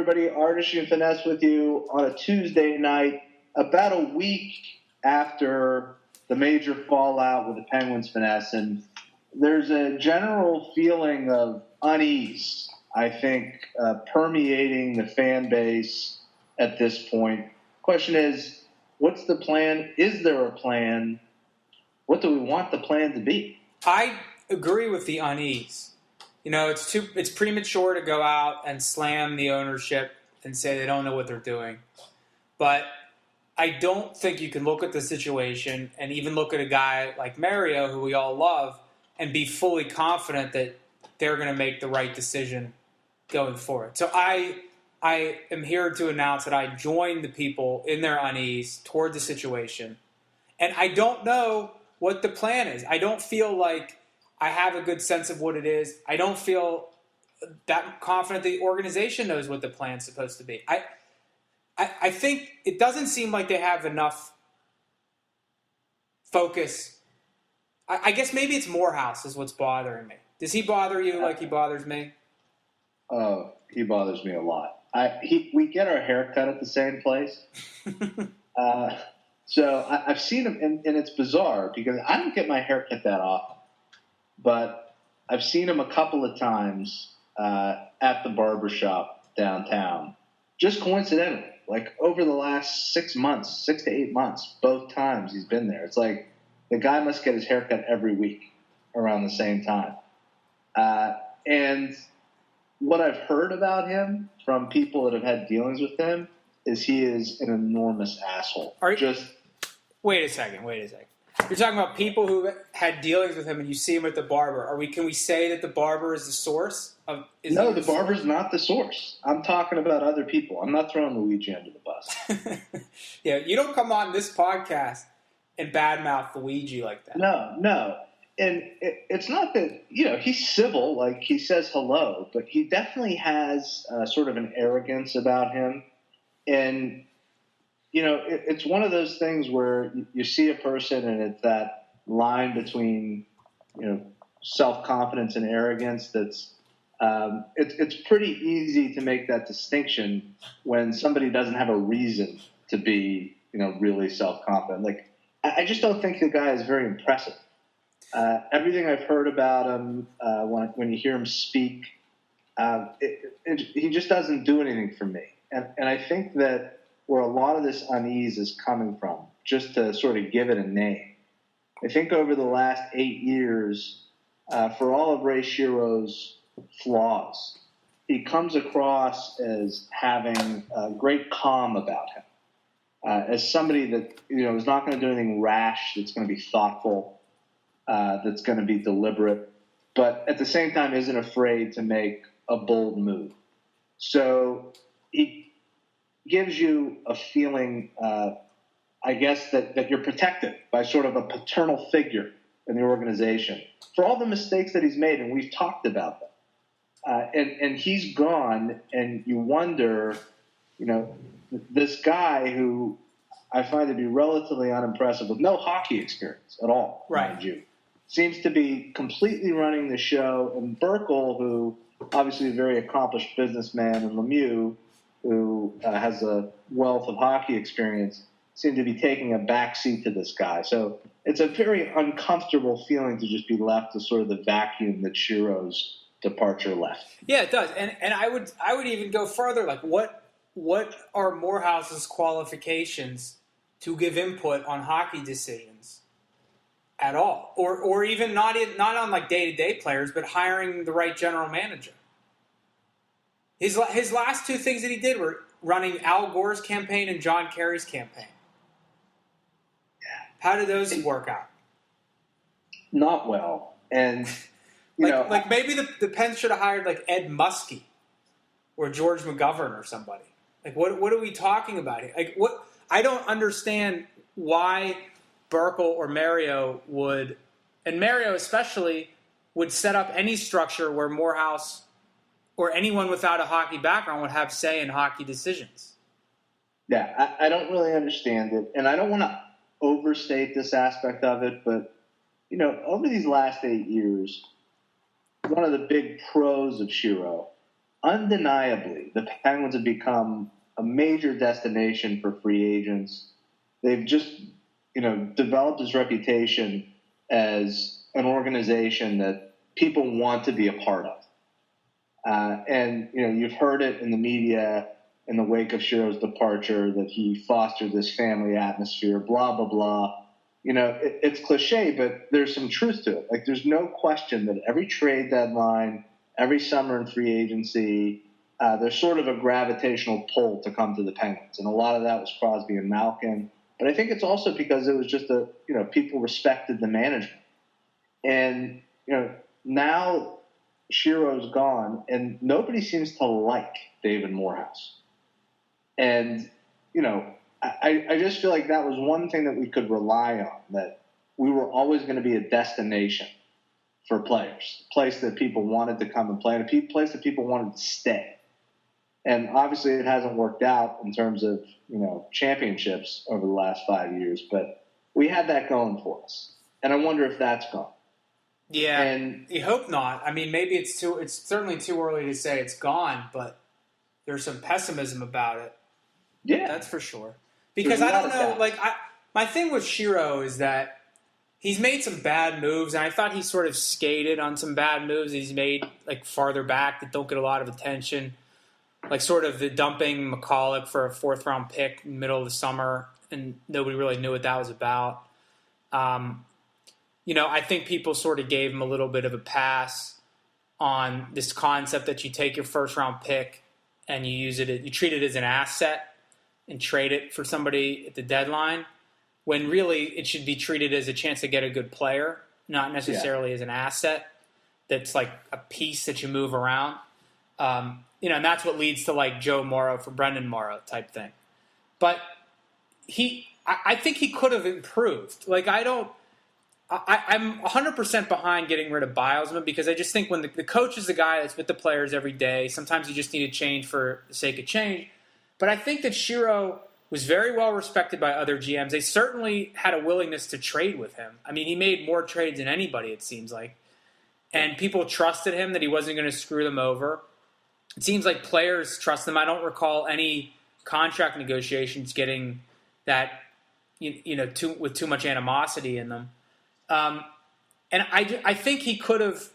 everybody. Artistry and Finesse with you on a Tuesday night, about a week after the major fallout with the Penguins Finesse. And there's a general feeling of unease, I think, permeating the fan base at this point. Question is, what's the plan? Is there a plan? What do we want the plan to be? I agree with the unease. You know, it's premature to go out and slam the ownership and say they don't know what they're doing. But I don't think you can look at the situation and even look at a guy like Mario, who we all love, and be fully confident that they're going to make the right decision going forward. So I am here to announce that I join the people in their unease toward the situation. And I don't know what the plan is. I don't feel like I have a good sense of what it is. I don't feel that confident the organization knows what the plan's supposed to be. I think it doesn't seem like they have enough focus. I guess maybe it's Morehouse is what's bothering me. Does he bother you like he bothers me? Oh, he bothers me a lot. We get our hair cut at the same place. So I've seen him, and it's bizarre because I don't get my hair cut that often. But I've seen him a couple of times at the barbershop downtown, just coincidentally, like over the last 6 to 8 months, both times he's been there. It's like the guy must get his haircut every week around the same time. And what I've heard about him from people that have had dealings with him is he is an enormous asshole. Wait a second. You're talking about people who had dealings with him and you see him at the barber. Can we say that the barber is the source? No, the barber's not the source. I'm talking about other people. I'm not throwing Luigi under the bus. Yeah, you don't come on this podcast and badmouth Luigi like that. No. And it's not that, he's civil, like he says hello, but he definitely has sort of an arrogance about him. And it's one of those things where you see a person and it's that line between, self-confidence and arrogance that's it's pretty easy to make that distinction when somebody doesn't have a reason to be, really self-confident. Like, I just don't think the guy is very impressive. Everything I've heard about him, when you hear him speak, he just doesn't do anything for me. And I think that where a lot of this unease is coming from, just to sort of give it a name. I think over the last 8 years, for all of Ray Shero's flaws, he comes across as having great calm about him, as somebody that is not going to do anything rash, that's going to be thoughtful, that's going to be deliberate, but at the same time isn't afraid to make a bold move. So he gives you a feeling, I guess, that you're protected by sort of a paternal figure in the organization for all the mistakes that he's made, and we've talked about them. And he's gone, and you wonder, this guy who I find to be relatively unimpressive with no hockey experience at all, right, mind you, seems to be completely running the show. And Burkle, who obviously a very accomplished businessman, and Lemieux, who has a wealth of hockey experience, seem to be taking a backseat to this guy. So it's a very uncomfortable feeling to just be left to sort of the vacuum that Shero's departure left. Yeah, it does. And I would even go further. Like, what are Morehouse's qualifications to give input on hockey decisions at all? Or even not on like day-to-day players, but hiring the right general manager. His last two things that he did were running Al Gore's campaign and John Kerry's campaign. How did those work out? Not well. And, like maybe the Pens should have hired like Ed Muskie or George McGovern or somebody. Like, what are we talking about here? Like, what? I don't understand why Burkle or Mario would, and Mario especially, would set up any structure where Morehouse or anyone without a hockey background would have say in hockey decisions. Yeah, I don't really understand it. And I don't want to overstate this aspect of it, but, over these last 8 years, one of the big pros of Shero undeniably, the Penguins have become a major destination for free agents. They've just, developed this reputation as an organization that people want to be a part of. And you've heard it in the media in the wake of Shero's departure that he fostered this family atmosphere, blah, blah, blah. It's cliche, but there's some truth to it. Like, there's no question that every trade deadline, every summer in free agency, there's sort of a gravitational pull to come to the Penguins. And a lot of that was Crosby and Malkin. But I think it's also because it was just people respected the management. And, now Shero's gone, and nobody seems to like David Morehouse. And, I just feel like that was one thing that we could rely on, that we were always going to be a destination for players, a place that people wanted to come and play, and a place that people wanted to stay. And obviously it hasn't worked out in terms of, championships over the last 5 years, but we had that going for us. And I wonder if that's gone. Yeah, and you hope not. I mean, maybe it's certainly too early to say it's gone, but there's some pessimism about it. Yeah. That's for sure. Because I don't know, my thing with Shero is that he's made some bad moves, and I thought he sort of skated on some bad moves he's made, farther back that don't get a lot of attention. Like sort of the dumping McCulloch for a 4th-round pick in the middle of the summer, and nobody really knew what that was about. I think people sort of gave him a little bit of a pass on this concept that you take your 1st-round pick and you treat it as an asset and trade it for somebody at the deadline, when really it should be treated as a chance to get a good player, not necessarily as an asset that's like a piece that you move around. And that's what leads to Joe Morrow for Brendan Morrow type thing. But I think he could have improved. I'm 100% behind getting rid of Bylsma, because I just think when the coach is the guy that's with the players every day, sometimes you just need to change for the sake of change. But I think that Shero was very well respected by other GMs. They certainly had a willingness to trade with him. I mean, he made more trades than anybody, it seems like. And people trusted him that he wasn't going to screw them over. It seems like players trust him. I don't recall any contract negotiations getting that, with too much animosity in them. And I think he could have,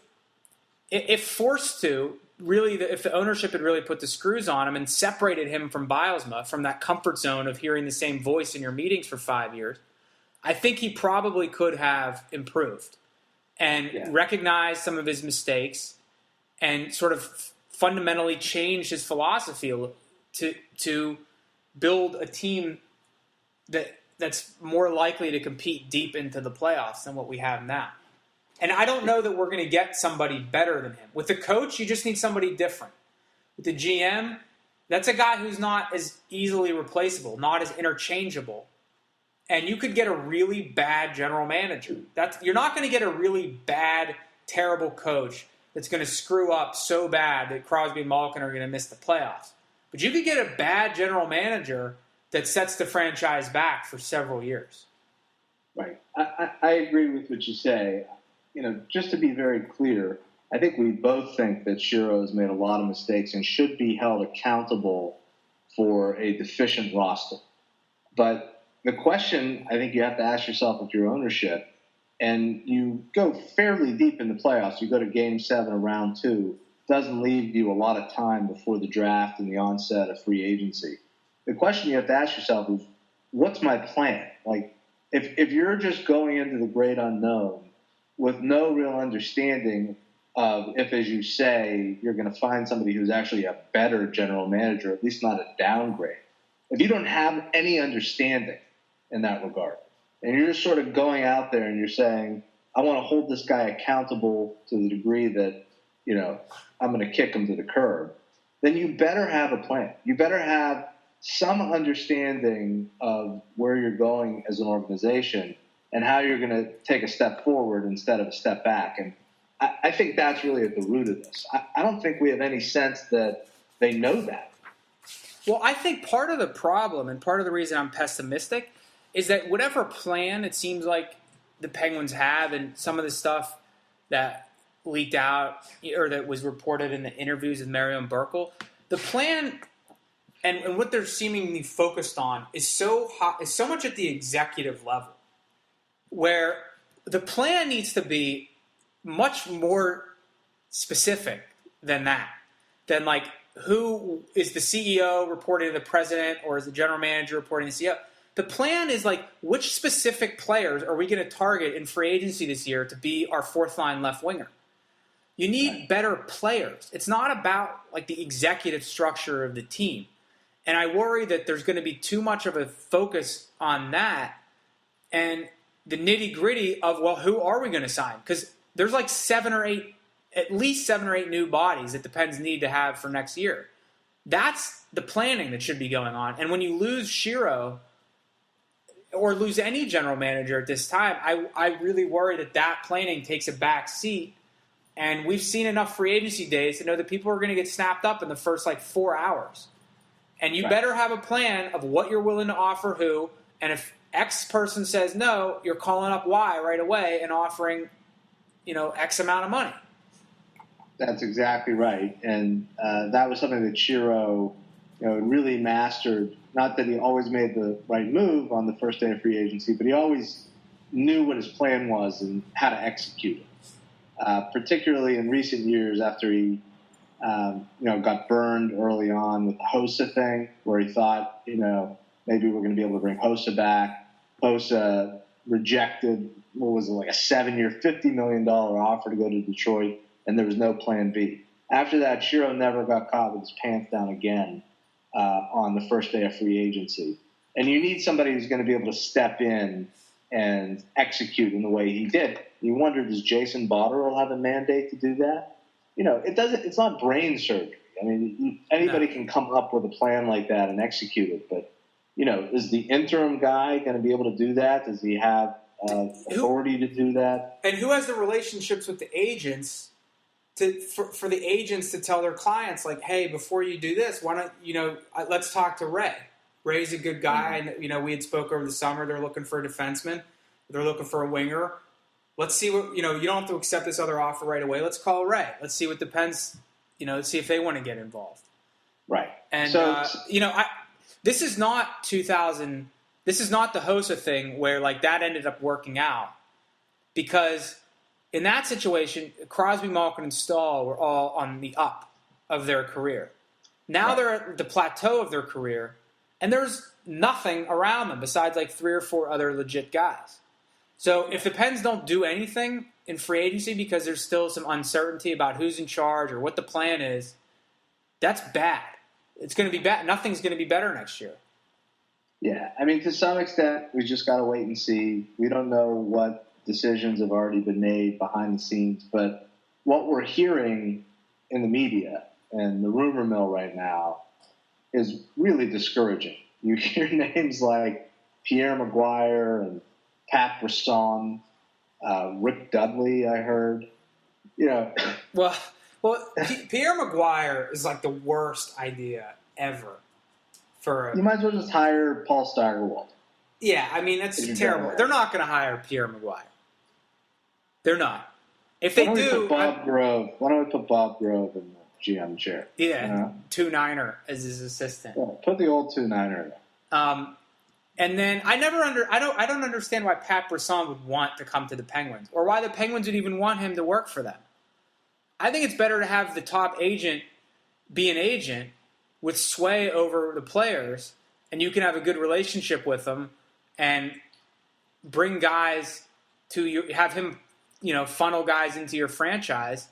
if forced to, really, if the ownership had really put the screws on him and separated him from Bylsma, from that comfort zone of hearing the same voice in your meetings for 5 years, I think he probably could have improved and recognized some of his mistakes and sort of fundamentally changed his philosophy to build a team that's more likely to compete deep into the playoffs than what we have now. And I don't know that we're going to get somebody better than him. With the coach, you just need somebody different. With the GM, that's a guy who's not as easily replaceable, not as interchangeable. And you could get a really bad general manager. You're not going to get a really bad, terrible coach that's going to screw up so bad that Crosby and Malkin are going to miss the playoffs. But you could get a bad general manager that sets the franchise back for several years. Right. I agree with what you say. Just to be very clear, I think we both think that Shero has made a lot of mistakes and should be held accountable for a deficient roster. But the question I think you have to ask yourself with your ownership, and you go fairly deep in the playoffs, you go to Game 7 of Round 2, doesn't leave you a lot of time before the draft and the onset of free agency. The question you have to ask yourself is, what's my plan? If you're just going into the great unknown with no real understanding of if, as you say, you're going to find somebody who's actually a better general manager, at least not a downgrade. If you don't have any understanding in that regard, and you're just sort of going out there and you're saying, I want to hold this guy accountable to the degree that, I'm going to kick him to the curb, then you better have a plan. You better have some understanding of where you're going as an organization and how you're going to take a step forward instead of a step back. And I think that's really at the root of this. I don't think we have any sense that they know that. Well, I think part of the problem and part of the reason I'm pessimistic is that whatever plan it seems like the Penguins have and some of the stuff that leaked out or that was reported in the interviews with Mario and Burkle, the plan and what they're seemingly focused on is so much at the executive level, where the plan needs to be much more specific than that. Than like who is the CEO reporting to the president or is the general manager reporting to the CEO. The plan is like which specific players are we going to target in free agency this year to be our fourth line left winger. You need better players. It's not about like the executive structure of the team. And I worry that there's going to be too much of a focus on that and the nitty-gritty of, well, who are we going to sign? Because there's like at least seven or eight new bodies that the Pens need to have for next year. That's the planning that should be going on. And when you lose Shero or lose any general manager at this time, I really worry that planning takes a back seat. And we've seen enough free agency days to know that people are going to get snapped up in the first 4 hours. And you better have a plan of what you're willing to offer who. And if X person says no, you're calling up Y right away and offering, X amount of money. That's exactly right. And that was something that Shero, really mastered. Not that he always made the right move on the first day of free agency, but he always knew what his plan was and how to execute it. Particularly in recent years after he got burned early on with the Hossa thing, where he thought, maybe we're going to be able to bring Hossa back. Hossa rejected, what was it, like a 7-year, $50 million offer to go to Detroit, and there was no plan B. After that, Shero never got caught with his pants down again on the first day of free agency. And you need somebody who's going to be able to step in and execute in the way he did. You wonder, does Jason Botterill have a mandate to do that? It's not brain surgery. I mean, anybody can come up with a plan like that and execute it. But, is the interim guy going to be able to do that? Does he have authority to do that? And who has the relationships with the agents for the agents to tell their clients, like, hey, before you do this, why don't, let's talk to Ray. Ray's a good guy. Mm-hmm. And, we had spoke over the summer. They're looking for a defenseman. They're looking for a winger. Let's see what, you don't have to accept this other offer right away. Let's call Ray. Let's see what the Pens, let's see if they want to get involved. Right. And, this is not 2000. This is not the Hossa thing where that ended up working out, because in that situation, Crosby, Malkin, and Stahl were all on the up of their career. Now they're at the plateau of their career, and there's nothing around them besides 3 or 4 other legit guys. So if the Pens don't do anything in free agency because there's still some uncertainty about who's in charge or what the plan is, that's bad. It's going to be bad. Nothing's going to be better next year. Yeah, I mean, to some extent, we just got to wait and see. We don't know what decisions have already been made behind the scenes, but what we're hearing in the media and the rumor mill right now is really discouraging. You hear names like Pierre Maguire and Pat Brisson, Rick Dudley, I heard. Well, Pierre Maguire is the worst idea ever. You might as well just hire Paul Steigerwald. Yeah, I mean, that's terrible. They're not going to hire Pierre Maguire. They're not. If they do, why don't we put Bob Grove in the GM chair? Yeah, 2-9er as his assistant. Yeah, put the old 2-9er in. And then I don't understand why Pat Brisson would want to come to the Penguins, or why the Penguins would even want him to work for them. I think it's better to have the top agent be an agent with sway over the players, and you can have a good relationship with them and bring guys to you, have him, funnel guys into your franchise,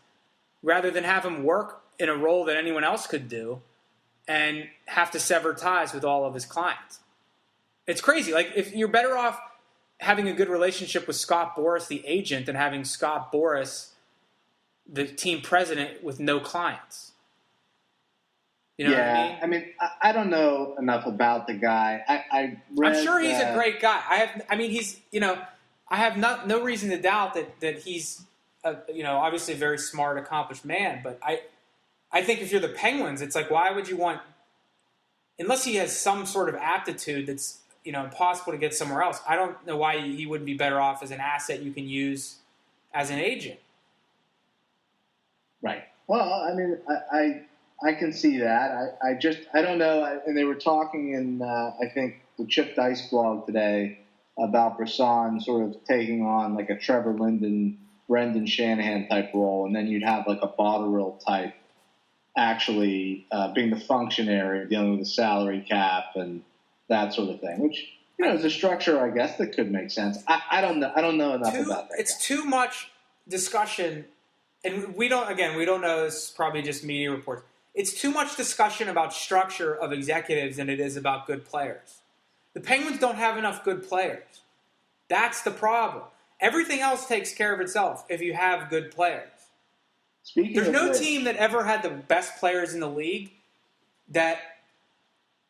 rather than have him work in a role that anyone else could do and have to sever ties with all of his clients. It's crazy. If you're better off having a good relationship with Scott Boras, the agent, than having Scott Boras, the team president, with no clients. You know what I mean? I don't know enough about the guy. I'm sure he's a great guy. I have no reason to doubt that he's obviously a very smart, accomplished man. But I think if you're the Penguins, it's why would you want, unless he has some sort of aptitude that's impossible to get somewhere else. I don't know why he wouldn't be better off as an asset you can use as an agent. Right. Well, I mean, I can see that. I don't know. And they were talking in, I think, the Chip Dice blog today about Brisson sort of taking on like a Trevor Linden, Brendan Shanahan type role, and then you'd have like a Botterill type actually being the functionary, dealing with the salary cap and that sort of thing, which, you know, is a structure, I guess, that could make sense. I don't know. I don't know enough about that. It's too much discussion, and we don't know. This is probably just media reports. It's too much discussion about structure of executives than it is about good players. The Penguins don't have enough good players. That's the problem. Everything else takes care of itself if you have good players. There's no team that ever had the best players in the league that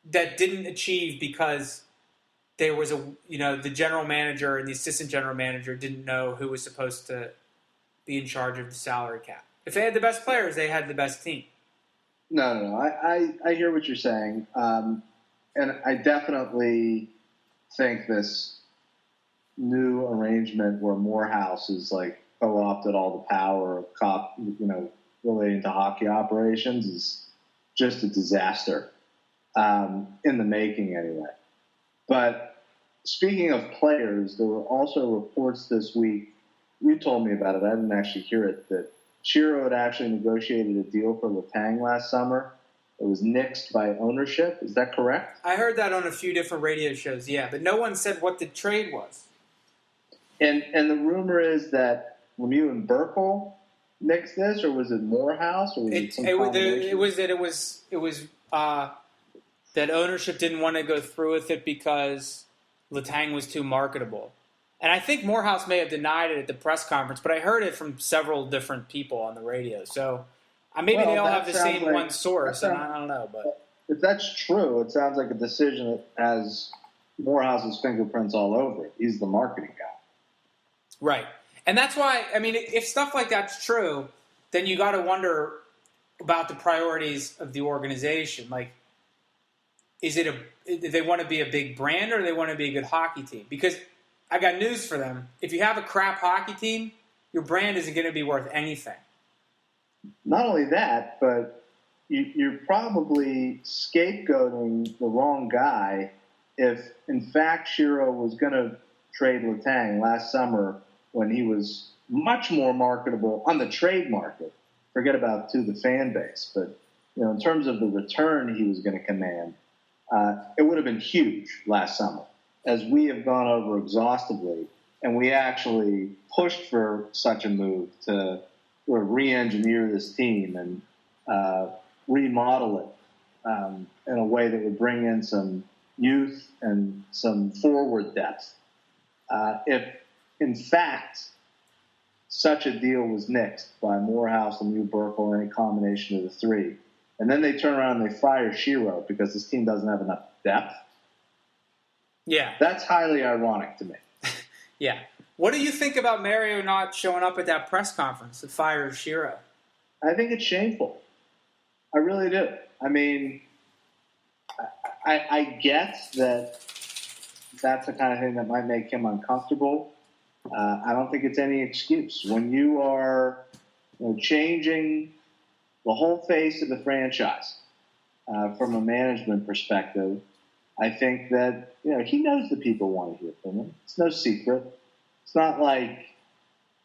didn't achieve because there was the general manager and the assistant general manager didn't know who was supposed to be in charge of the salary cap. If they had the best players, they had the best team. No. I hear what you're saying. And I definitely think this new arrangement where Morehouse is like co-opted all the power of relating to hockey operations is just a disaster in the making anyway. But speaking of players, there were also reports this week. You told me about it. I didn't actually hear it. That Shero had actually negotiated a deal for Letang last summer. It was nixed by ownership. Is that correct? I heard that on a few different radio shows, yeah. But no one said what the trade was. And the rumor is that Lemieux and Burkle nixed this, or was it Morehouse, or was it some combination? It was that ownership didn't want to go through with it because Letang was too marketable. And I think Morehouse may have denied it at the press conference, but I heard it from several different people on the radio. So maybe they all have the same one source, and I don't know. But if that's true, it sounds like a decision that has Morehouse's fingerprints all over it. He's the marketing guy. Right. And that's why, I mean, if stuff like that's true, then you got to wonder about the priorities of the organization. Like, do they want to be a big brand or do they want to be a good hockey team? Because I got news for them. If you have a crap hockey team, your brand isn't going to be worth anything. Not only that, but you're probably scapegoating the wrong guy if, in fact, Shero was going to trade Letang last summer when he was much more marketable on the trade market. Forget about to the fan base, but in terms of the return he was going to command, it would have been huge last summer, as we have gone over exhaustively, and we actually pushed for such a move to sort of re-engineer this team and remodel it in a way that would bring in some youth and some forward depth. If, in fact, such a deal was nixed by Morehouse and Lemieux Burkle or any combination of the three, and then they turn around and they fire Shero because this team doesn't have enough depth, yeah, that's highly ironic to me. Yeah. What do you think about Mario not showing up at that press conference that fired Shero? I think it's shameful. I really do. I mean, I get that that's the kind of thing that might make him uncomfortable. I don't think it's any excuse. When you are changing the whole face of the franchise from a management perspective, I think that he knows that people want to hear from him. It's no secret. It's not like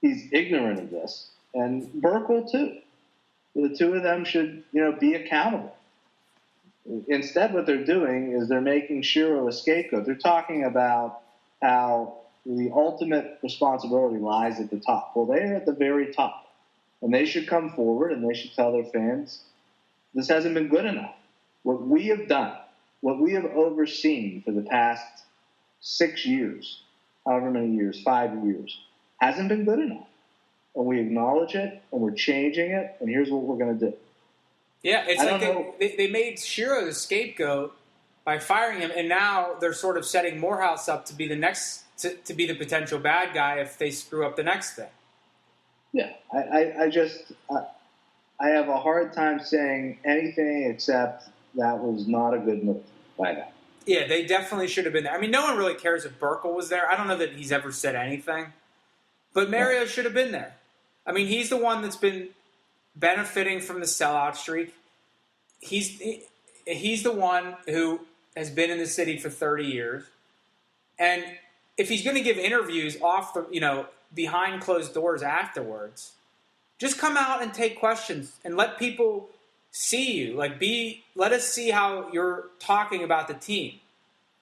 he's ignorant of this. And Burkle, too. The two of them should be accountable. Instead, what they're doing is they're making Shero a scapegoat. They're talking about how the ultimate responsibility lies at the top. Well, they're at the very top. And they should come forward and they should tell their fans, this hasn't been good enough. What we have done, what we have overseen for the past 6 years, however many years, 5 years, hasn't been good enough. And we acknowledge it, and we're changing it, and here's what we're going to do. Yeah, it's like they made Shero the scapegoat by firing him, and now they're sort of setting Morehouse up to be the next to be the potential bad guy if they screw up the next thing. Yeah, I have a hard time saying anything except that was not a good move by them. Yeah, they definitely should have been there. I mean, no one really cares if Burkle was there. I don't know that he's ever said anything. But Mario should have been there. I mean, he's the one that's been benefiting from the sellout streak. He's the one who has been in the city for 30 years. And if he's going to give interviews off the, behind closed doors afterwards, just come out and take questions and let people see you. Let us see how you're talking about the team.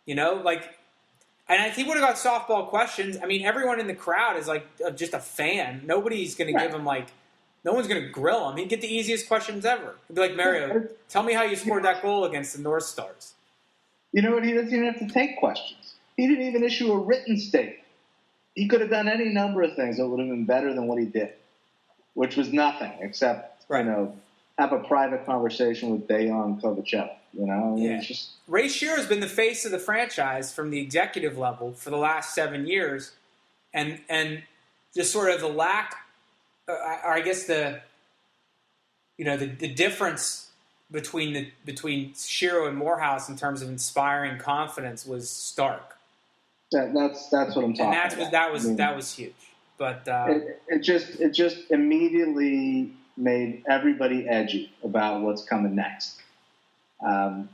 And if he would have got softball questions, I mean, everyone in the crowd is just a fan. Nobody's going to give him no one's going to grill him. He'd get the easiest questions ever. He'd be like, Mario, tell me how you scored that goal against the North Stars. You know what? He doesn't even have to take questions. He didn't even issue a written statement. He could have done any number of things that would have been better than what he did, which was nothing except, have a private conversation with Dejan Kovacevic. It's just Ray Shero has been the face of the franchise from the executive level for the last 7 years, and just sort of the lack, or I guess the difference between Shero and Morehouse in terms of inspiring confidence was stark. That's what I'm talking about. That was huge. But it just immediately made everybody edgy about what's coming next.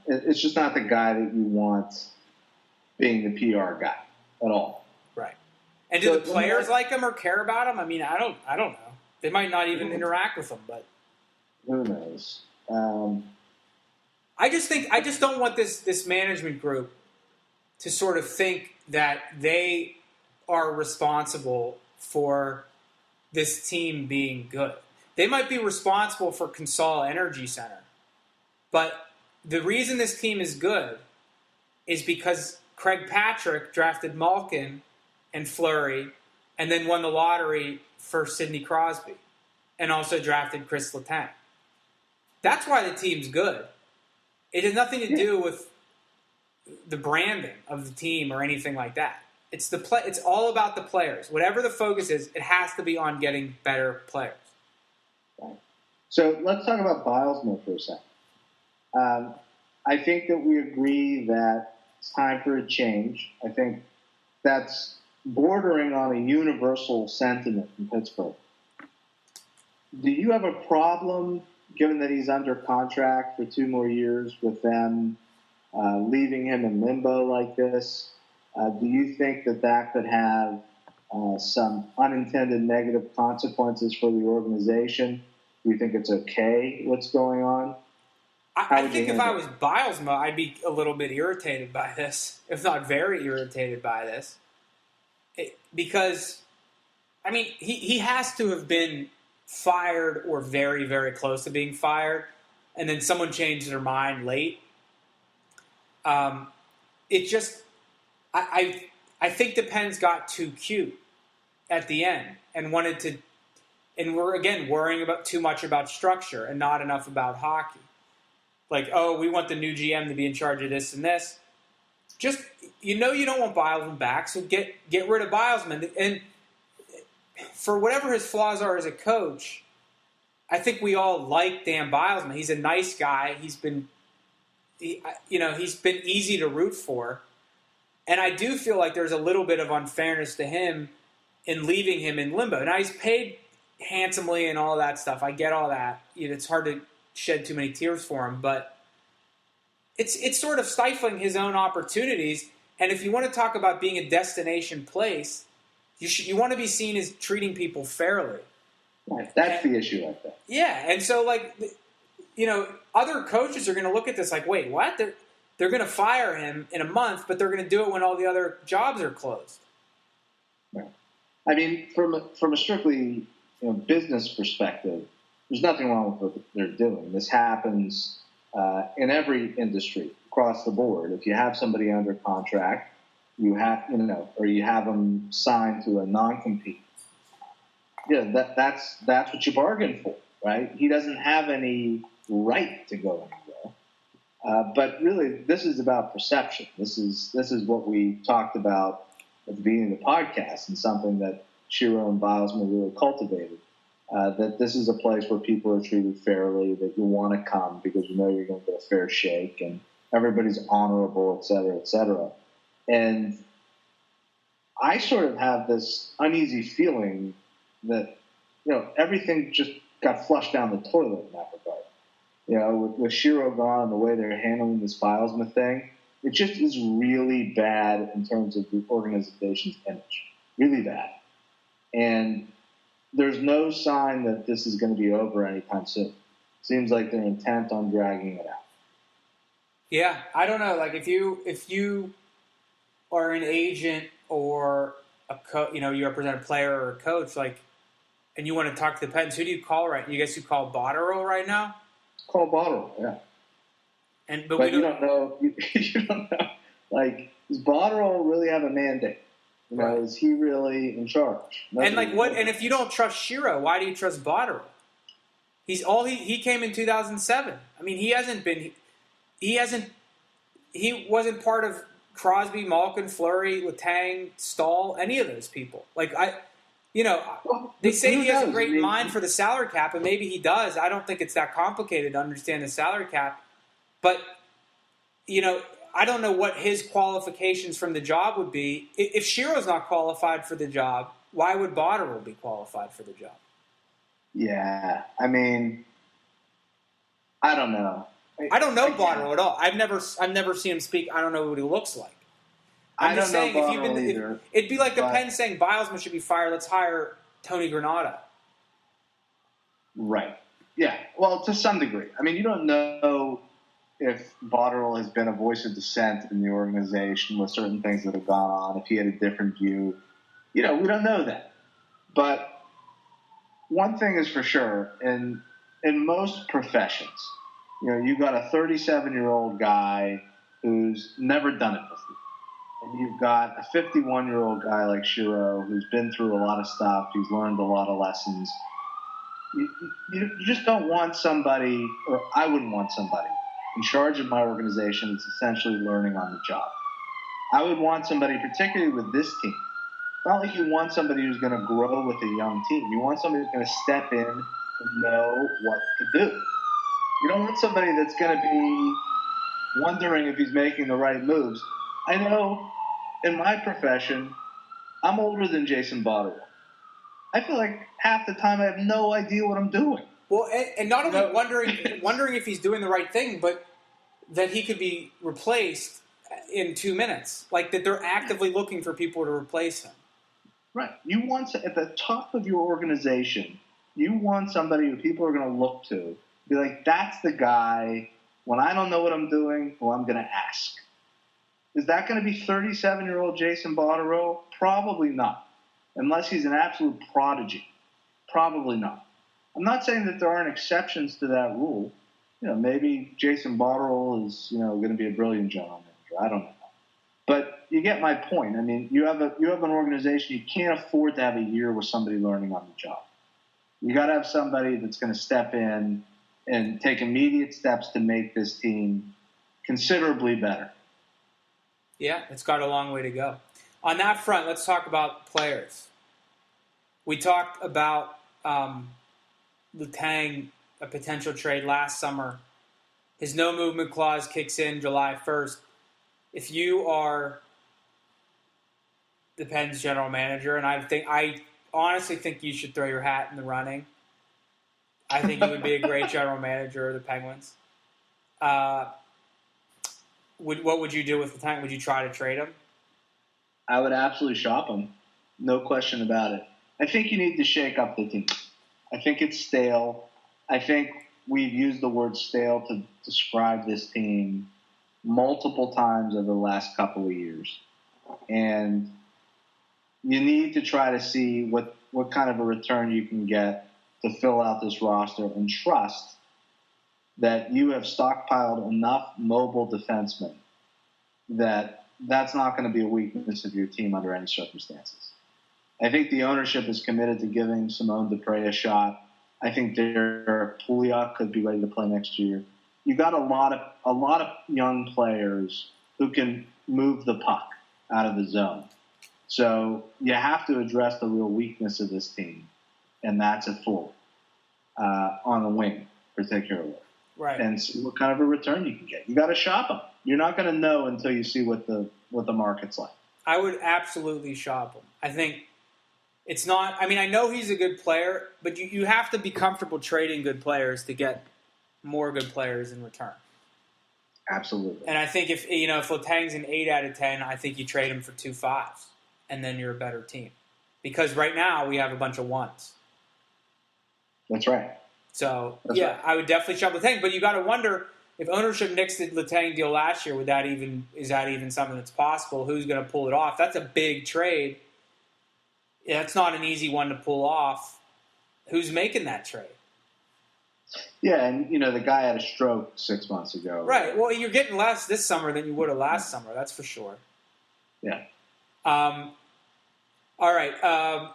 It's just not the guy that you want being the PR guy at all. Right. And do the players like him or care about him? I mean, I don't know. They might not even interact with him, but who knows? I just don't want this management group to sort of think that they are responsible for this team being good. They might be responsible for Consol Energy Center, but the reason this team is good is because Craig Patrick drafted Malkin and Fleury and then won the lottery for Sidney Crosby and also drafted Chris Letang. That's why the team's good. It has nothing to do with the branding of the team or anything like that. It's It's all about the players. Whatever the focus is, it has to be on getting better players. Right. So let's talk about Bylsma for a second. I think that we agree that it's time for a change. I think that's bordering on a universal sentiment in Pittsburgh. Do you have a problem, given that he's under contract for 2 more years, with them leaving him in limbo like this? Do you think that could have some unintended negative consequences for the organization? Do you think it's okay what's going on? I think if I was Bylsma, I'd be a little bit irritated by this, if not very irritated by this. Because, I mean, he has to have been fired or very, very close to being fired, and then someone changed their mind late. It just, I think the Pens got too cute at the end and wanted to, and we're again worrying about too much about structure and not enough about hockey. Like, oh, we want the new GM to be in charge of this and this. Just, you don't want Bylsma back, so get rid of Bylsma. And for whatever his flaws are as a coach, I think we all like Dan Bylsma. He's a nice guy. He's been easy to root for. And I do feel like there's a little bit of unfairness to him in leaving him in limbo. Now, he's paid handsomely and all that stuff. I get all that. It's hard to shed too many tears for him, but it's sort of stifling his own opportunities. And if you want to talk about being a destination place, you want to be seen as treating people fairly. Right. That's the issue, I think. Yeah, and so other coaches are going to look at this like, wait, what? They're going to fire him in a month, but they're going to do it when all the other jobs are closed. Right. I mean, from a strictly business perspective, there's nothing wrong with what they're doing. This happens in every industry across the board. If you have somebody under contract, you have you have them signed to a non-compete. Yeah, that's what you bargained for, right? He doesn't have any right to go anywhere. But really, this is about perception. This is what we talked about at the beginning of the podcast, and something that Shero and Bylsma really cultivated. That this is a place where people are treated fairly, that you want to come because you know you're going to get a fair shake, and everybody's honorable, et cetera, et cetera. And I sort of have this uneasy feeling that everything just got flushed down the toilet in that regard. You know, with Shero gone and the way they're handling this Bylsma thing, it just is really bad in terms of the organization's image. Really bad. And there's no sign that this is going to be over anytime soon. Seems like they're intent on dragging it out. Yeah, I don't know. Like if you are an agent or you represent a player or a coach, like, and you want to talk to the Pens, who do you call right? You guess you call Botterill right now? Call Botterill, yeah. But you don't know. You don't know. Like, does Botterill really have a mandate? You know, is he really in charge? And like what? And if you don't trust Shero, why do you trust Botterill? He came in 2007. I mean, he wasn't part of Crosby, Malkin, Fleury, Letang, Stahl, any of those people. Like they say he has a great mind for the salary cap, and maybe he does. I don't think it's that complicated to understand the salary cap, but I don't know what his qualifications from the job would be. If Shero's not qualified for the job, why would Botterill be qualified for the job? Yeah, I mean, I don't know. I don't know Botterill at all. I've never seen him speak. I don't know what he looks like. I'm just saying, it'd be like the Pens saying Bylsma should be fired. Let's hire Tony Granada. Right. Yeah. Well, to some degree. I mean, you don't know if Botterill has been a voice of dissent in the organization with certain things that have gone on. If he had a different view, we don't know that. But one thing is for sure, in most professions, you got a 37-year-old guy who's never done it before. And you've got a 51-year-old guy like Shero who's been through a lot of stuff. He's learned a lot of lessons. You just don't want somebody, or I wouldn't want somebody, in charge of my organization that's essentially learning on the job. I would want somebody, particularly with this team. It's not like you want somebody who's going to grow with a young team. You want somebody who's going to step in and know what to do. You don't want somebody that's going to be wondering if he's making the right moves. I know in my profession, I'm older than Jason Botterill. I feel like half the time I have no idea what I'm doing. Well, and not only wondering if he's doing the right thing, but that he could be replaced in 2 minutes. Like that they're actively looking for people to replace him. Right. You want at the top of your organization, you want somebody who people are going to look to. Be like, that's the guy. When I don't know what I'm doing, well, I'm going to ask. Is that going to be 37-year-old Jason Botterill? Probably not. Unless he's an absolute prodigy. Probably not. I'm not saying that there aren't exceptions to that rule. Maybe Jason Botterill is, going to be a brilliant general manager. I don't know. But you get my point. I mean, you have an organization. You can't afford to have a year with somebody learning on the job. You got to have somebody that's going to step in and take immediate steps to make this team considerably better. Yeah, it's got a long way to go. On that front, let's talk about players. We talked about Letang, a potential trade last summer. His no movement clause kicks in July 1st. If you are the Pens general manager, and I honestly think you should throw your hat in the running. I think he would be a great general manager of the Penguins. What would you do with Letang? Would you try to trade him? I would absolutely shop him. No question about it. I think you need to shake up the team. I think it's stale. I think we've used the word stale to describe this team multiple times over the last couple of years. And you need to try to see what kind of a return you can get to fill out this roster and trust that you have stockpiled enough mobile defensemen that that's not going to be a weakness of your team under any circumstances. I think the ownership is committed to giving Simone Dupre a shot. I think Derek Pouliot could be ready to play next year. You got a lot of young players who can move the puck out of the zone. So you have to address the real weakness of this team, and that's a full on the wing, particularly. Right. And see what kind of a return you can get. You got to shop them. You're not going to know until you see what the market's like. I would absolutely shop him. I think it's not. I mean, I know he's a good player, but you have to be comfortable trading good players to get more good players in return. Absolutely. And I think if Letang's an 8 out of 10, I think you trade him for 2 5s, and then you're a better team. Because right now we have a bunch of 1s. That's right. So That's right. I would definitely shop Letang. But you got to wonder if ownership nixed the Letang deal last year. Is that even something that's possible? Who's going to pull it off? That's a big trade. Yeah, that's not an easy one to pull off. Who's making that trade? Yeah, and the guy had a stroke 6 months ago. Right. Well, you're getting less this summer than you would have last summer. That's for sure. Yeah. All right.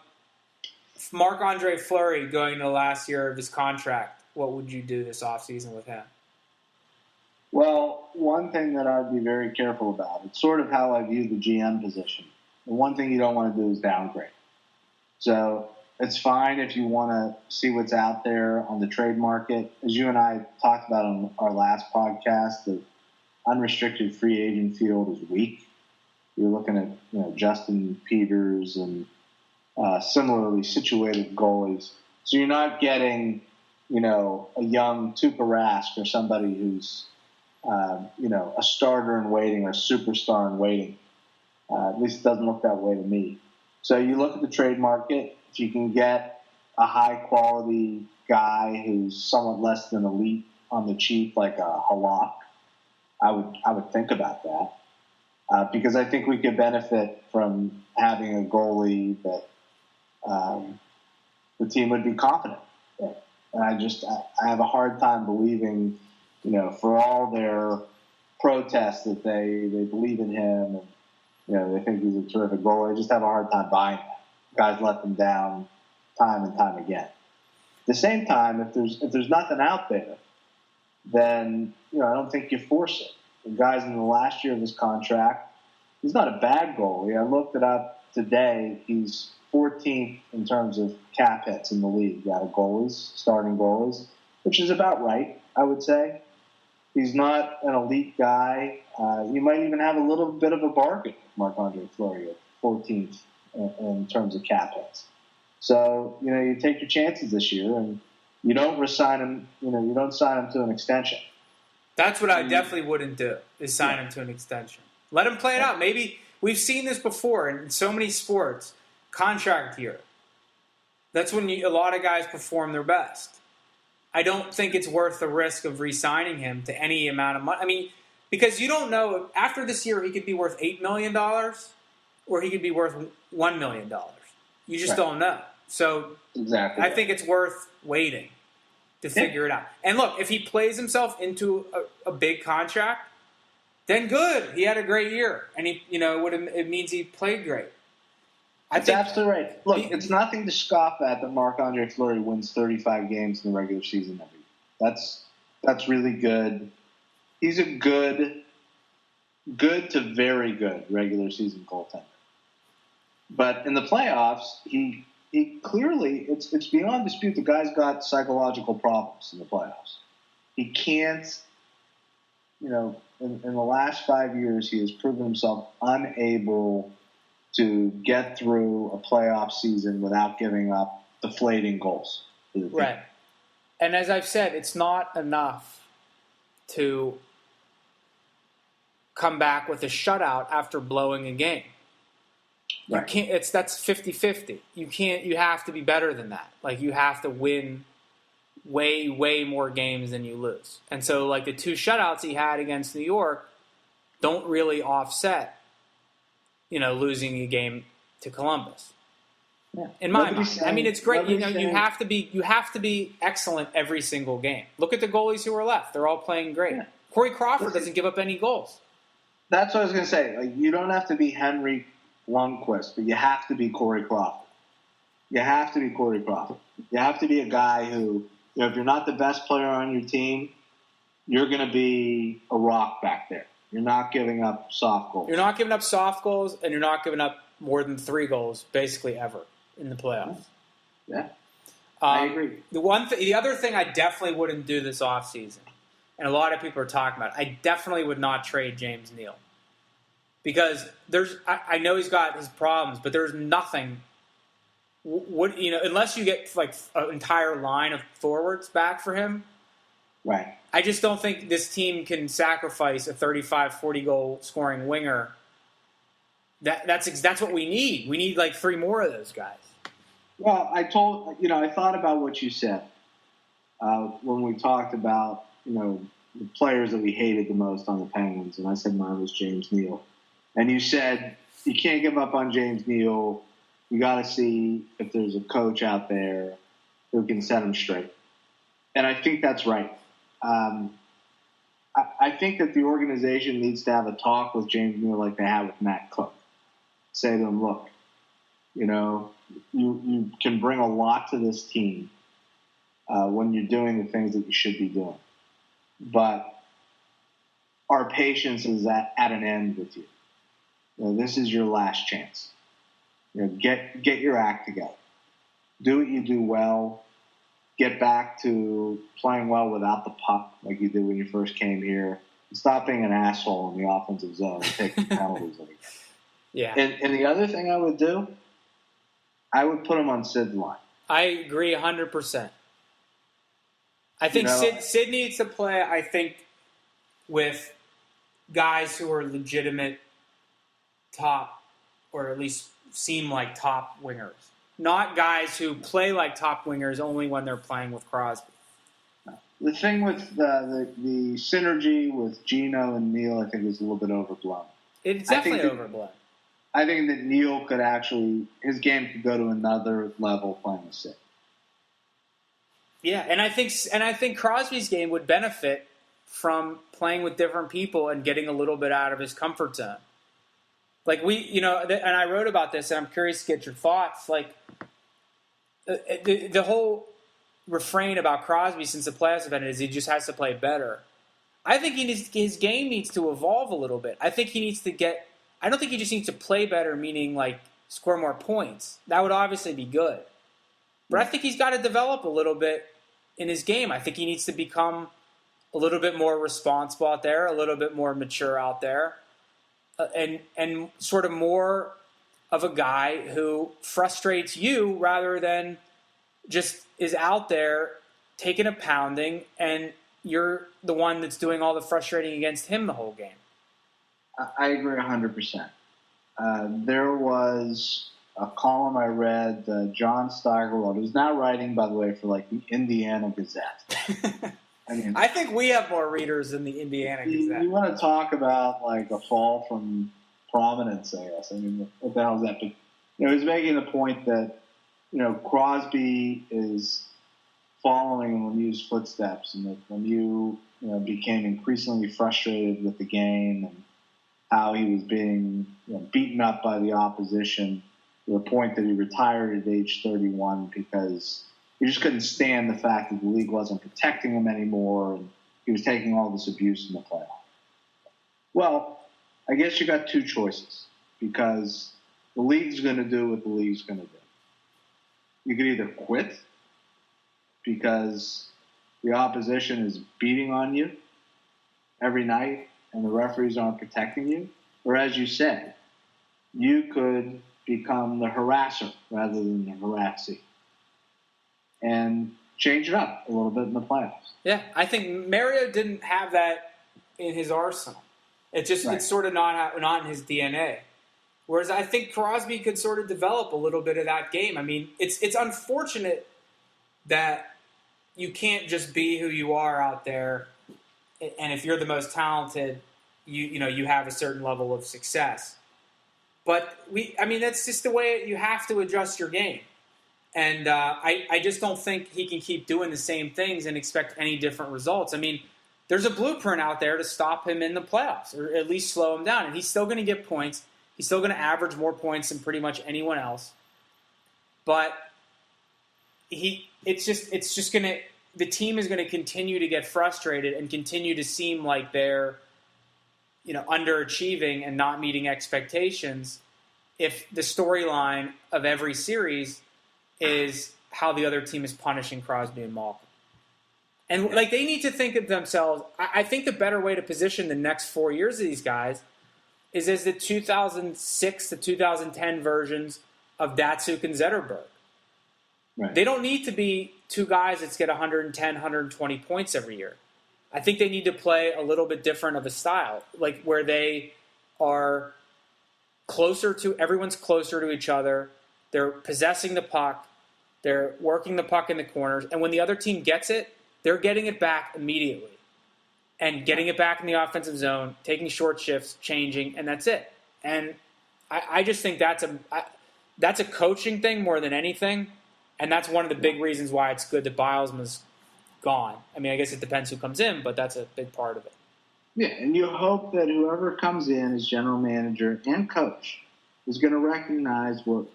Marc-Andre Fleury going to the last year of his contract. What would you do this offseason with him? Well, one thing that I'd be very careful about, it's sort of how I view the GM position. The one thing you don't want to do is downgrade. So it's fine if you want to see what's out there on the trade market. As you and I talked about on our last podcast, the unrestricted free agent field is weak. You're looking at Justin Peters and similarly situated goalies. So you're not getting a young Tuukka Rask or somebody who's a starter in waiting or a superstar in waiting. At least it doesn't look that way to me. So you look at the trade market. If you can get a high-quality guy who's somewhat less than elite on the cheap, like a Halak, I would think about that because I think we could benefit from having a goalie that the team would be confident in. And I have a hard time believing, for all their protests that they believe in him and they think he's a terrific goalie. I just have a hard time buying that. Guys let them down time and time again. At the same time, if there's nothing out there, then I don't think you force it. The guy's in the last year of his contract. He's not a bad goalie. I looked it up today. He's 14th in terms of cap hits in the league out of goalies, starting goalies, which is about right, I would say. He's not an elite guy. You might even have a little bit of a bargain with Marc-Andre Fleury at 14th in terms of cap hits. So, you take your chances this year and you don't resign him, you don't sign him to an extension. That's what I definitely wouldn't do, is sign him to an extension. Let him play it out. Maybe we've seen this before in so many sports. Contract year. That's when a lot of guys perform their best. I don't think it's worth the risk of re-signing him to any amount of money. I mean, because you don't know, after this year, he could be worth $8 million or he could be worth $1 million. You just don't know. So exactly. I think it's worth waiting to figure it out. And look, if he plays himself into a big contract, then good. He had a great year. And it means he played great. That's absolutely right. Look, it's nothing to scoff at that Marc-Andre Fleury wins 35 games in the regular season every year. That's really good. He's a good to very good regular season goaltender. But in the playoffs, he clearly, it's beyond dispute, the guy's got psychological problems in the playoffs. He can't, in the last 5 years, he has proven himself unable to get through a playoff season without giving up deflating goals. Right. And as I've said, it's not enough to come back with a shutout after blowing a game. You can't. That's 50-50. You have to be better than that. Like, you have to win way, way more games than you lose. And so, like, the 2 shutouts he had against New York don't really offset losing a game to Columbus. Yeah. In my mind, I mean, it's great. You have to be excellent every single game. Look at the goalies who are left; they're all playing great. Yeah. Corey Crawford doesn't give up any goals. That's what I was going to say. Like, you don't have to be Henry Lundqvist, but you have to be Corey Crawford. You have to be Corey Crawford. You have to be a guy who, if you're not the best player on your team, you're going to be a rock back there. You're not giving up soft goals. You're not giving up soft goals, and you're not giving up more than 3 goals, basically ever, in the playoffs. Yeah, I agree. The other thing I definitely wouldn't do this offseason, and a lot of people are talking about it, I definitely would not trade James Neal. Because I know he's got his problems, but there's nothing What unless you get like an entire line of forwards back for him, Right. I just don't think this team can sacrifice a 35, 40 goal scoring winger. That's what we need. We need like 3 more of those guys. Well, I thought about what you said when we talked about, the players that we hated the most on the Penguins, and I said mine was James Neal. And you said you can't give up on James Neal. You got to see if there's a coach out there who can set him straight. And I think that's right. I think that the organization needs to have a talk with James Neal like they have with Matt Cook. Say to him, look, you can bring a lot to this team when you're doing the things that you should be doing. But our patience is at an end with you. This is your last chance. Get your act together. Do what you do well. Get back to playing well without the puck like you did when you first came here. Stop being an asshole in the offensive zone and taking penalties. Yeah. And the other thing I would do, I would put him on Sid's line. I agree 100%. I think Sid needs to play, I think, with guys who are legitimate top, or at least seem like top wingers. Not guys who play like top wingers only when they're playing with Crosby. The thing with the synergy with Gino and Neal, I think, is a little bit overblown. It's definitely overblown. I think that Neal could his game could go to another level playing with Sid. Yeah, and I think Crosby's game would benefit from playing with different people and getting a little bit out of his comfort zone. Like and I wrote about this, and I'm curious to get your thoughts. Like the whole refrain about Crosby since the playoffs have ended is he just has to play better. I think his game needs to evolve a little bit. I think he needs to get. I don't think he just needs to play better, meaning like score more points. That would obviously be good. But I think he's got to develop a little bit in his game. I think he needs to become a little bit more responsible out there, a little bit more mature out there, and sort of more of a guy who frustrates you rather than just is out there taking a pounding and you're the one that's doing all the frustrating against him the whole game. I agree 100%. There was a column I read, John Steigerwald, who's now writing, by the way, for like the Indiana Gazette. I think we have more readers than the Indiana Gazette. You want to talk about like a fall from prominence, I guess. What the hell is that? But, he's making the point that, Crosby is following in Lemieux's footsteps, and that Lemieux, became increasingly frustrated with the game and how he was being beaten up by the opposition to the point that he retired at age 31 because he just couldn't stand the fact that the league wasn't protecting him anymore, and he was taking all this abuse in the playoff. Well, I guess you got 2 choices because the league's going to do what the league's going to do. You could either quit because the opposition is beating on you every night and the referees aren't protecting you, or as you said, you could become the harasser rather than the harassee and change it up a little bit in the playoffs. Yeah, I think Mario didn't have that in his arsenal. It's sort of not in his DNA. Whereas I think Crosby could sort of develop a little bit of that game. I mean, it's unfortunate that you can't just be who you are out there, and if you're the most talented, you have a certain level of success. But that's just the way you have to adjust your game. And I just don't think he can keep doing the same things and expect any different results. I mean, there's a blueprint out there to stop him in the playoffs, or at least slow him down. And he's still going to get points. He's still going to average more points than pretty much anyone else. But the team is going to continue to get frustrated and continue to seem like they're, underachieving and not meeting expectations if the storyline of every series is how the other team is punishing Crosby and Malkin. And they need to think of themselves. I think the better way to position the next 4 years of these guys is as the 2006 to 2010 versions of Datsuk and Zetterberg. Right. They don't need to be two guys that get 110, 120 points every year. I think they need to play a little bit different of a style, like where they are everyone's closer to each other. They're possessing the puck. They're working the puck in the corners. And when the other team gets it, they're getting it back immediately and getting it back in the offensive zone, taking short shifts, changing, and that's it. And I just think that's a coaching thing more than anything. And that's one of the big reasons why it's good that Bylsma's gone. I mean, I guess it depends who comes in, but that's a big part of it. Yeah, and you hope that whoever comes in as general manager and coach is going to recognize what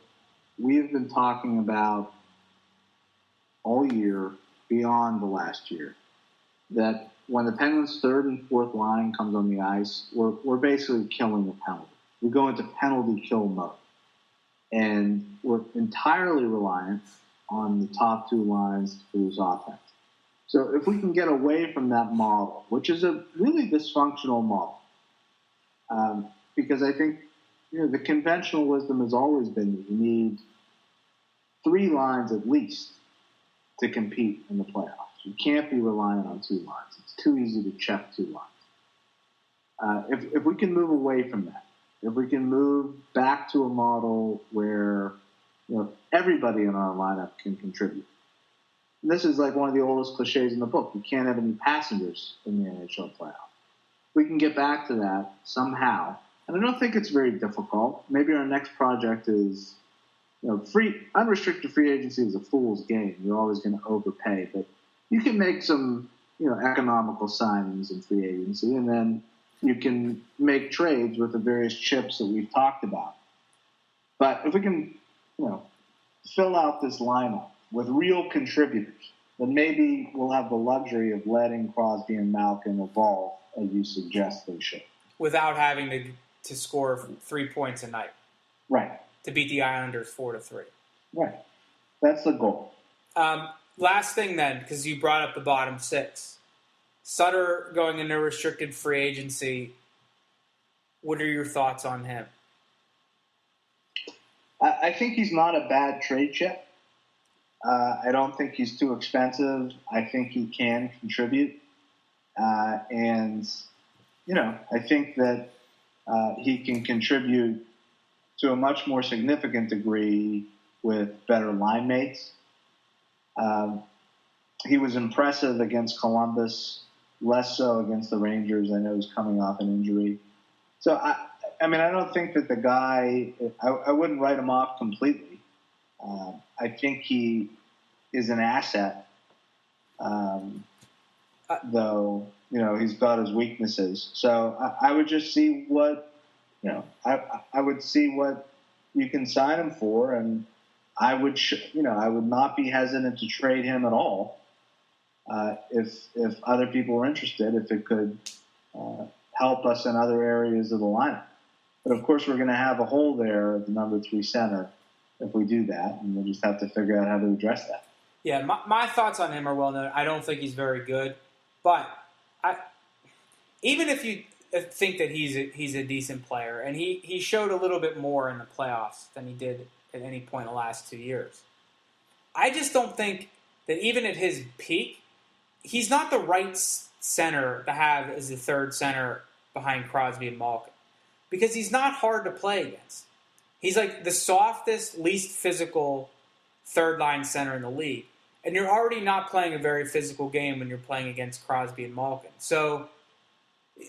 we have been talking about all year beyond the last year, that when the Penguins' third and fourth line comes on the ice, we're basically killing the penalty. We go into penalty kill mode. And we're entirely reliant on the top two lines to produce offense. So if we can get away from that model, which is a really dysfunctional model, because I think the conventional wisdom has always been that you need three lines at least to compete in the playoffs. You can't be reliant on two lines. It's too easy to check two lines. If we can move away from that, if we can move back to a model where everybody in our lineup can contribute. And this is like one of the oldest cliches in the book. You can't have any passengers in the NHL playoff. We can get back to that somehow. And I don't think it's very difficult. Maybe our next project is, unrestricted free agency is a fool's game. You're always going to overpay. But you can make some, economical signings in free agency, and then you can make trades with the various chips that we've talked about. But if we can, fill out this lineup with real contributors, then maybe we'll have the luxury of letting Crosby and Malkin evolve as you suggest they should. Without having to score 3 points a night. Right. To beat the Islanders 4-3. Right. That's the goal. Last thing then, because you brought up the bottom six. Sutter going into restricted free agency. What are your thoughts on him? I think he's not a bad trade chip. I don't think he's too expensive. I think he can contribute. And I think that he can contribute to a much more significant degree with better line mates. He was impressive against Columbus, less so against the Rangers. I know he's coming off an injury. So, I don't think that the guy, I wouldn't write him off completely. I think he is an asset, though, he's got his weaknesses. So I would just see what, I would see what you can sign him for, and I would, I would not be hesitant to trade him at all if other people were interested, if it could help us in other areas of the lineup. But, of course, we're going to have a hole there at the number 3 center if we do that, and we'll just have to figure out how to address that. Yeah, my thoughts on him are well known. I don't think he's very good. But even if you think that he's a decent player, and he showed a little bit more in the playoffs than he did at any point in the last 2 years, I just don't think that even at his peak, he's not the right center to have as the third center behind Crosby and Malkin. Because he's not hard to play against. He's like the softest, least physical third-line center in the league. And you're already not playing a very physical game when you're playing against Crosby and Malkin. So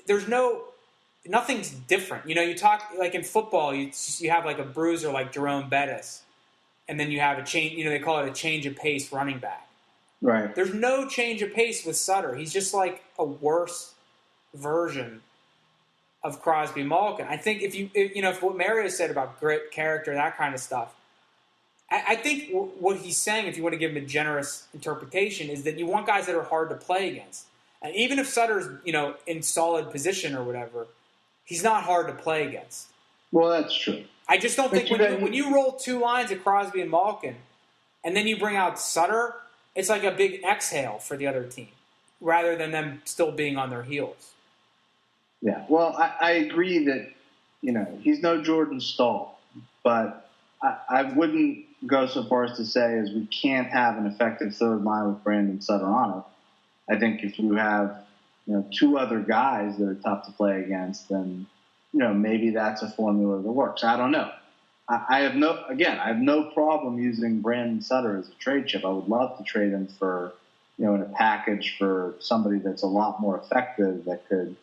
there's nothing's different. You talk, like in football, you have like a bruiser like Jerome Bettis. And then you have a change, they call it a change of pace running back. Right. There's no change of pace with Sutter. He's just like a worse version of Crosby Malkin. I think if what Mario said about grit, character, that kind of stuff, I think what he's saying, if you want to give him a generous interpretation, is that you want guys that are hard to play against. And even if Sutter's, in solid position or whatever, he's not hard to play against. Well, that's true. I just don't think when you roll two lines of Crosby and Malkin, and then you bring out Sutter, it's like a big exhale for the other team, rather than them still being on their heels. Yeah, well, I agree that, he's no Jordan Stahl, but I wouldn't go so far as to say is we can't have an effective third line with Brandon Sutter on it. I think if you have, two other guys that are tough to play against, then, maybe that's a formula that works. I don't know. I have no problem using Brandon Sutter as a trade chip. I would love to trade him for, in a package for somebody that's a lot more effective that could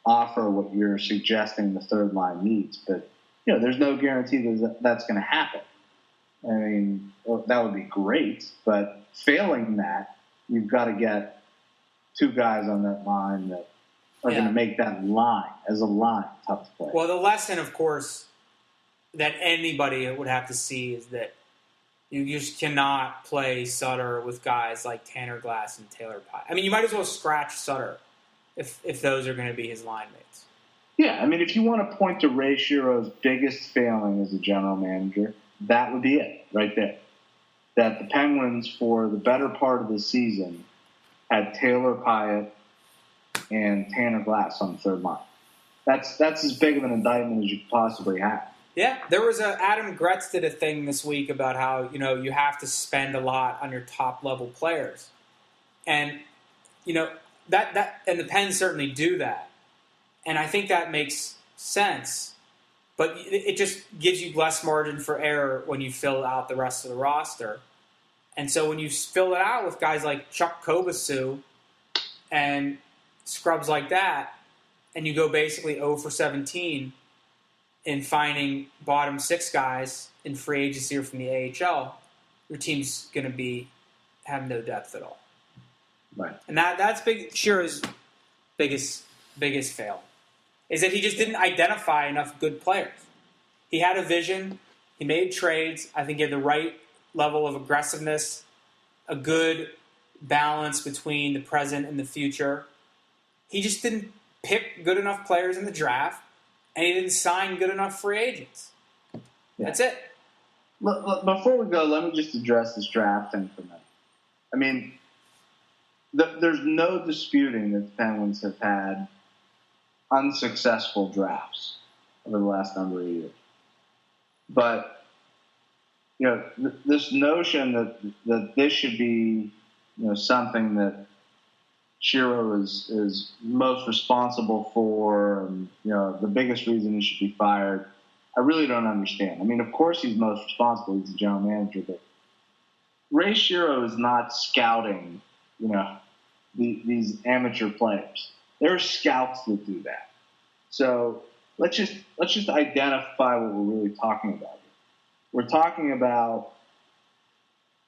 offer what you're suggesting the third line needs. But, there's no guarantee that that's going to happen. I mean, that would be great, but failing that, you've got to get two guys on that line that are going to make that line, as a line, tough to play. Well, the lesson, of course, that anybody would have to see is that you just cannot play Sutter with guys like Tanner Glass and Taylor Pye. I mean, you might as well scratch Sutter if those are going to be his line mates. Yeah, I mean, if you want to point to Ray Shero's biggest failing as a general manager, that would be it right there. That the Penguins, for the better part of the season, had Taylor Pyatt and Tanner Glass on the third line. That's as big of an indictment as you could possibly have. Yeah, there was Adam Gretz did a thing this week about how, you have to spend a lot on your top-level players. And, that and the Pens certainly do that. And I think that makes sense. But it just gives you less margin for error when you fill out the rest of the roster. And so when you fill it out with guys like Chuck Kobasu and scrubs like that, and you go basically 0 for 17 in finding bottom six guys in free agency or from the AHL, your team's going to have no depth at all. Right. And that's Shero's biggest fail, is that he just didn't identify enough good players. He had a vision. He made trades. I think he had the right level of aggressiveness, a good balance between the present and the future. He just didn't pick good enough players in the draft, and he didn't sign good enough free agents. Yeah. That's it. Look, before we go, let me just address this draft thing for a minute. I mean, there's no disputing that the Penguins have had unsuccessful drafts over the last number of years. But, this notion that this should be, something that Shero is most responsible for, and, the biggest reason he should be fired, I really don't understand. I mean, of course he's most responsible. He's the general manager, but Ray Shero is not scouting, these amateur players. There are scouts that do that. So let's just identify what we're really talking about. We're talking about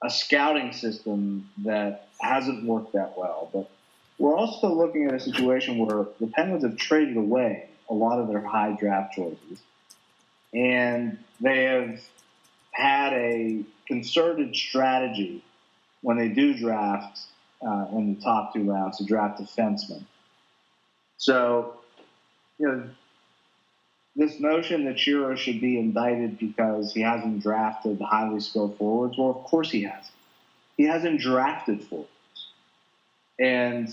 a scouting system that hasn't worked that well, but we're also looking at a situation where the Penguins have traded away a lot of their high draft choices, and they have had a concerted strategy when they do draft in the top two rounds to draft defensemen. So, this notion that Shero should be indicted because he hasn't drafted highly skilled forwards, well, of course he hasn't. He hasn't drafted forwards. And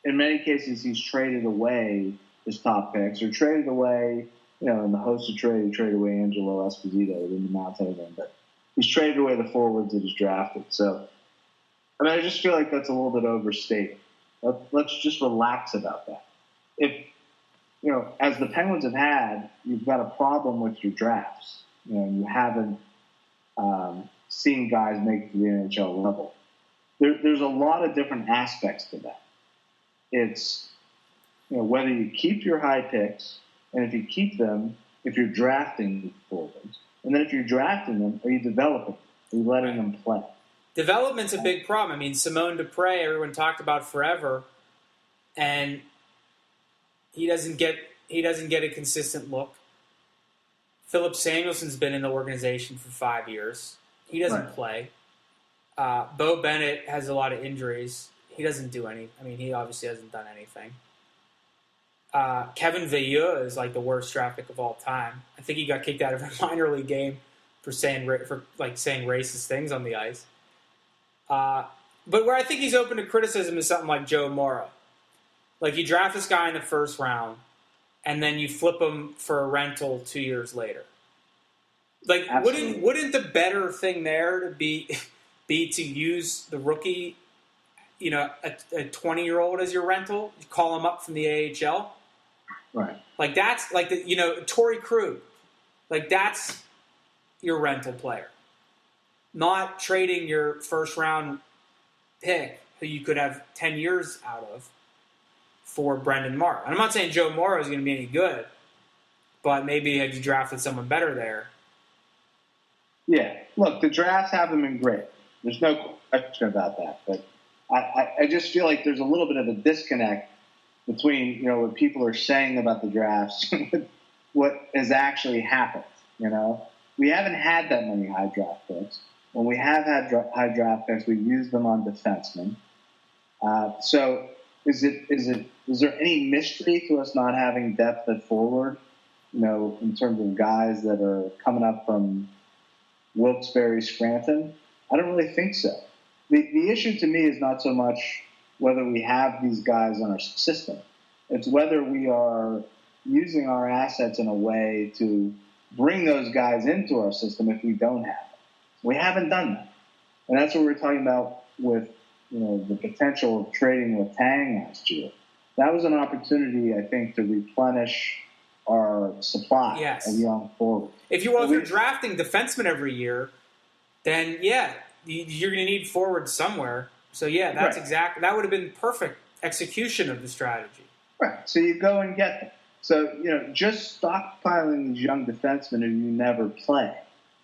in many cases, he's traded away his top picks, or traded away, in the Hossa trade, he traded away Angelo Esposito. It didn't amount to anything, but he's traded away the forwards that he's drafted. So, I just feel like that's a little bit overstated. Let's just relax about that. If, as the Penguins have had, you've got a problem with your drafts. You haven't seen guys make it to the NHL level. There's a lot of different aspects to that. It's, whether you keep your high picks, and if you keep them, if you're drafting forwards, and then if you're drafting them, are you developing them? Are you letting them play? Development's a big problem. I mean, Simone Dupre, everyone talked about forever, and he doesn't get a consistent look. Philip Samuelson's been in the organization for 5 years. He doesn't play. Bo Bennett has a lot of injuries. He doesn't do any. I mean, he obviously hasn't done anything. Kevin Veilleux is like the worst draft pick of all time. I think he got kicked out of a minor league game for saying racist things on the ice. But where I think he's open to criticism is something like Joe Morrow. Like, you draft this guy in the first round, and then you flip him for a rental 2 years later. Like, Absolutely. wouldn't the better thing there to be to use the rookie, you know, a 20-year-old as your rental, you call him up from the AHL? Right. Like, that's like the, you know, Torrey Krug. Like, that's your rental player. Not trading your first round pick who you could have 10 years out of for Brendan Martin. I'm not saying Joe Morrow is going to be any good, but maybe had you drafted someone better there. Yeah. Look, the drafts haven't been great. There's no question about that. But I just feel like there's a little bit of a disconnect between, you know, what people are saying about the drafts and what has actually happened, you know. We haven't had that many high draft picks. When we have had high draft picks, we've used them on defensemen. So is there any mystery to us not having depth at forward, you know, in terms of guys that are coming up from Wilkes-Barre, Scranton? I don't really think so. The issue to me is not so much whether we have these guys on our system. It's whether we are using our assets in a way to bring those guys into our system if we don't have them. We haven't done that. And that's what we're talking about with, you know, the potential of trading Letang last year. That was an opportunity, I think, to replenish our supply of young forwards. If you're drafting defensemen every year, then yeah, you're going to need forwards somewhere. So yeah, that's exactly, that would have been perfect execution of the strategy. Right. So you go and get them. So, you know, just stockpiling these young defensemen who you never play.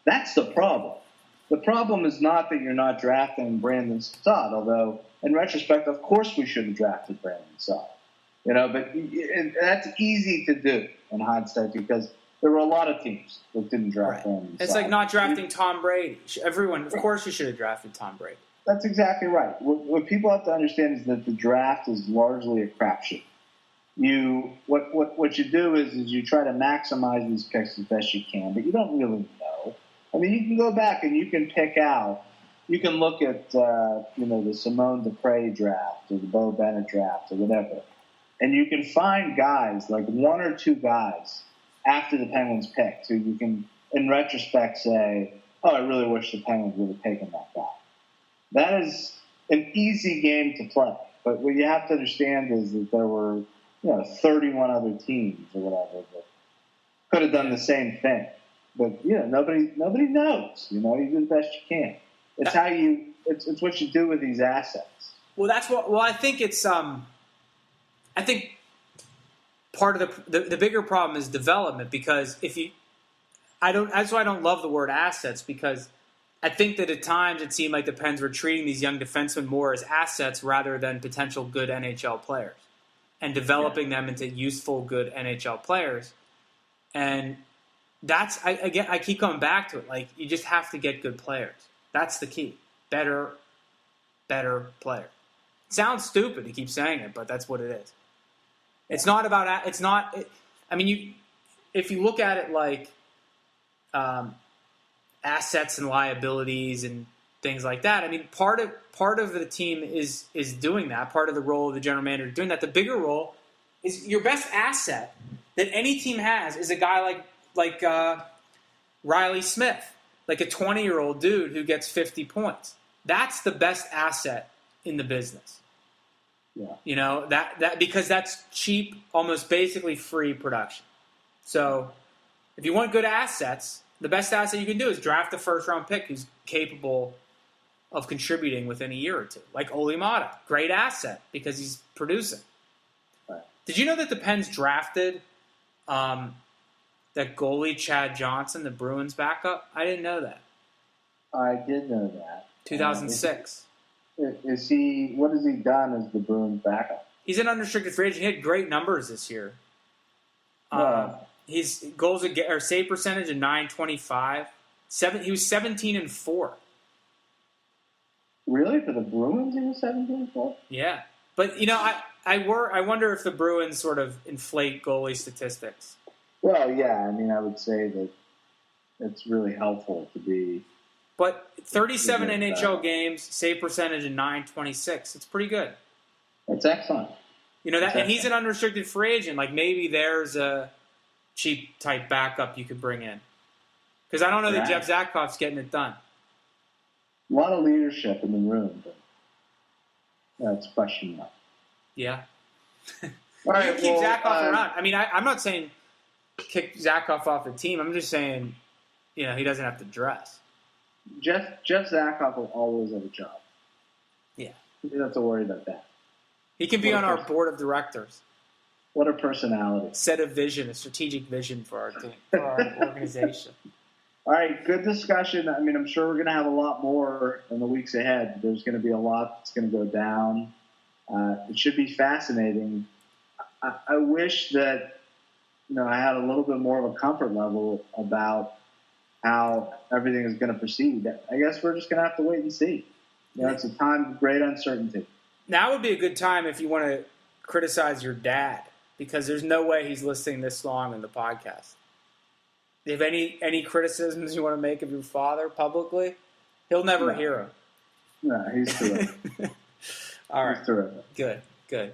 That's the problem. The problem is not that you're not drafting Brandon Saad, although in retrospect, of course we should have drafted Brandon Saad. You know, but that's easy to do in hindsight because there were a lot of teams that didn't draft Brandon Saad. It's like not drafting Tom Brady. Everyone, of course you should have drafted Tom Brady. That's exactly right. What people have to understand is that the draft is largely a crapshoot. What you do is you try to maximize these picks as best you can, but you don't really know. I mean, you can go back and you can pick out. You can look at you know, the Simone Dupre draft or the Bo Bennett draft or whatever, and you can find guys like one or two guys after the Penguins picked who you can, in retrospect, say, "Oh, I really wish the Penguins would have taken that guy." That is an easy game to play, but what you have to understand is that there were, you know, 31 other teams or whatever that could have done the same thing. But, you know, nobody knows. You know, you do the best you can. It's how you. It's what you do with these assets. Well, that's what. Well, I think it's. I think part of the bigger problem is development because if you, that's why I don't love the word assets because I think that at times it seemed like the Pens were treating these young defensemen more as assets rather than potential good NHL players and developing them into useful good NHL players. And that's, I keep coming back to it. Like, you just have to get good players. That's the key. Better player. It sounds stupid to keep saying it, but that's what it is. It's not about, I mean, if you look at it like assets and liabilities and things like that, I mean, part of the team is doing that. Part of the role of the general manager is doing that. The bigger role is your best asset that any team has is a guy like Riley Smith, like a 20-year-old dude who gets 50 points. That's the best asset in the business. Yeah. You know, that because that's cheap, almost basically free production. So if you want good assets, the best asset you can do is draft a first-round pick who's capable of contributing within a year or two. Like Oli Mata, great asset because he's producing. Right. Did you know that the Pens drafted that goalie Chad Johnson, the Bruins backup? I didn't know that. I did know that. 2006. Is he? What has he done as the Bruins backup? He's an unrestricted free agent. He had great numbers this year. His goals or save percentage of .925. He was 17-4. Really, for the Bruins, he was 17-4. Yeah, but you know, I wonder if the Bruins sort of inflate goalie statistics. Well, yeah, I mean, I would say that it's really helpful to be. But 37 NHL games, save percentage of .926. It's pretty good. That's excellent. You know that, and he's an unrestricted free agent. Like maybe there's a cheap type backup you could bring in Because I don't know that Right. Jeff Zatkoff's getting it done. A lot of leadership in the room, but that's question mark. Yeah. All right, You can keep Zatkoff um, around. I mean, I'm not saying kick Zatkoff off the team. I'm just saying, he doesn't have to dress. Jeff Zatkoff will always have a job. Yeah. You don't have to worry about that. He can be What a on our person. board of directors. What a personality. Set a vision, a strategic vision for our team, for our organization. All right, good discussion. I mean, I'm sure we're going to have a lot more in the weeks ahead. There's going to be a lot that's going to go down. It should be fascinating. I wish that, I had a little bit more of a comfort level about how everything is going to proceed. I guess we're just going to have to wait and see. It's a time of great uncertainty. Now would be a good time if you want to criticize your dad, because there's no way he's listening this long in the podcast. Do you have any criticisms you want to make of your father publicly? He'll never hear them. No, he's terrific. All right. He's terrific. Good.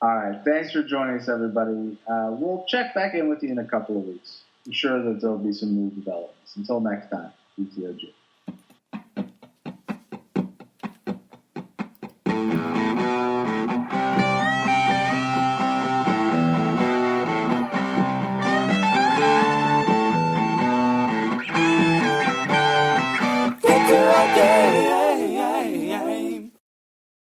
All right. Thanks for joining us, everybody. We'll check back in with you in a couple of weeks. I'm sure that there'll be some new developments. Until next time, GTOG.